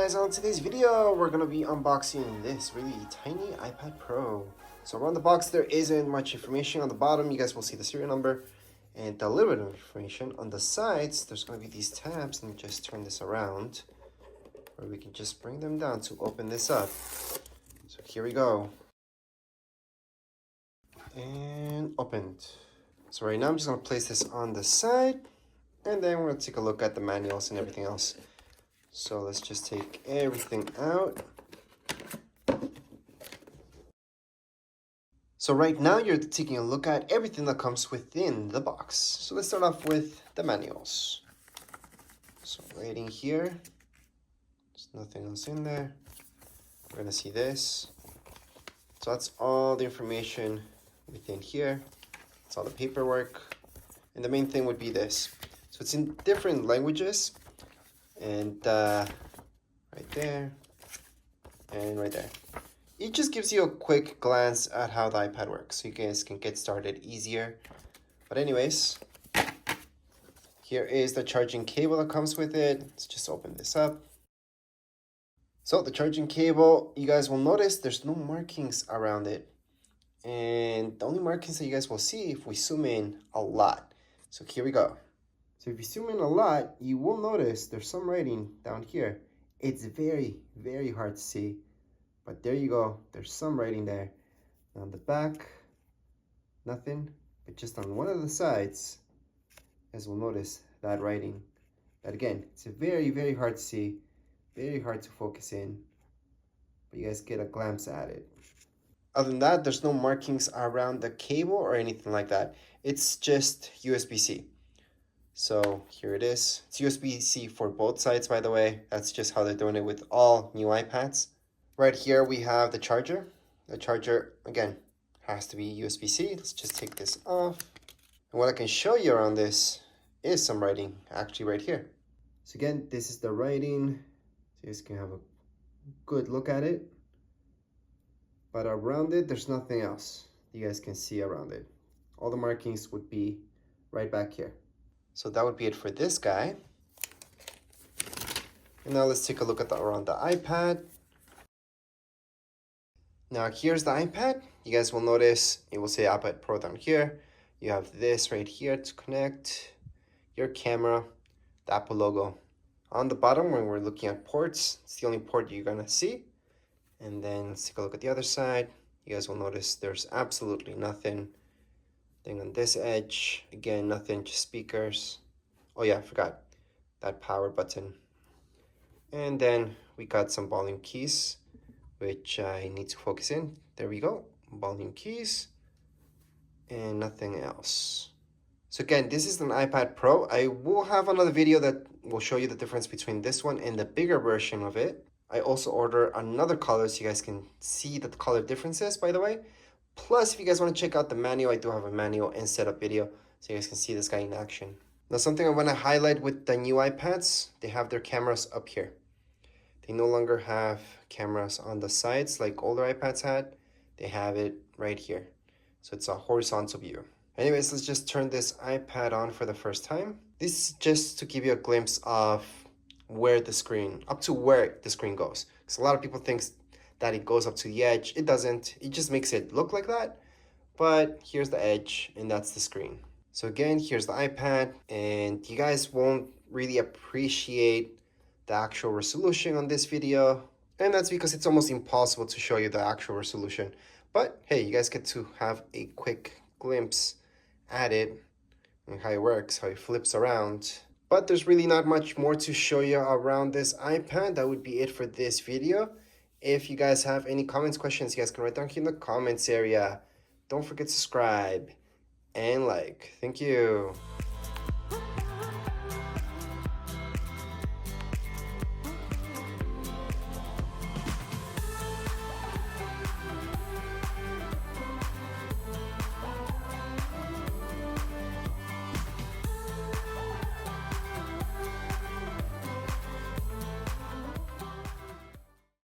guys, on today's video we're gonna be unboxing this really tiny iPad Pro. So around the box there isn't much information. On the bottom you guys will see the serial number and a little bit of information. On the sides there's gonna be these tabs, and just turn this around where we can just bring them down to open this up. So here we go. And opened. So right now I'm just gonna place this on the side, and then we're gonna take a look at the manuals and everything else. So let's just take everything out. So right now you're taking a look at everything that comes within the box. So let's start off with the manuals. So right in here, there's nothing else in there. We're gonna see this. So that's all the information within here. It's all the paperwork. And the main thing would be this. So it's in different languages. And right there and right there. It just gives you a quick glance at how the iPad works, so you guys can get started easier. But anyways, here is the charging cable that comes with it. Let's just open this up. So the charging cable, you guys will notice there's no markings around it. And the only markings that you guys will see if we zoom in a lot. So here we go. So if you zoom in a lot, you will notice there's some writing down here. It's very, very hard to see, but there you go. There's some writing there. On the back, nothing, but just on one of the sides, as we'll notice that writing. That again, it's very, very hard to see, very hard to focus in, but you guys get a glance at it. Other than that, there's no markings around the cable or anything like that. It's just USB-C. So here it is. It's USB-C for both sides, by the way. That's just how they're doing it with all new iPads. Right here we have the charger. The charger, again, has to be USB-C. Let's just take this off. And what I can show you around this is some writing, actually right here. So again, this is the writing. So you guys can have a good look at it. But around it, there's nothing else you guys can see around it. All the markings would be right back here. So that would be it for this guy. And now let's take a look at around the iPad. Now here's the iPad. You guys will notice it will say iPad Pro down here. You have this right here to connect your camera, the Apple logo. On the bottom, when we're looking at ports, it's the only port you're gonna see. And then let's take a look at the other side. You guys will notice there's absolutely nothing. Thing on this edge, again, nothing, just speakers. Oh yeah, I forgot that power button. And then we got some volume keys, which I need to focus in. There we go, volume keys, and nothing else. So again, this is an iPad Pro. I will have another video that will show you the difference between this one and the bigger version of it. I also ordered another color so you guys can see the color differences, by the way. Plus, if you guys want to check out the manual, I do have a manual and setup video so you guys can see this guy in action. Now, something I want to highlight with the new iPads, they have their cameras up here. They no longer have cameras on the sides like older iPads had. They have it right here. So it's a horizontal view. Anyways, let's just turn this iPad on for the first time. This is just to give you a glimpse of where the screen, up to where the screen goes. Because a lot of people think that it goes up to the edge. It doesn't. It just makes it look like that. But here's the edge, and that's the screen. So again, here's the iPad, and you guys won't really appreciate the actual resolution on this video. And that's because it's almost impossible to show you the actual resolution. But hey, you guys get to have a quick glimpse at it and how it works, how it flips around. But there's really not much more to show you around this iPad. That would be it for this video. If you guys have any comments, questions, you guys can write down here in the comments area. Don't forget to subscribe and like. Thank you.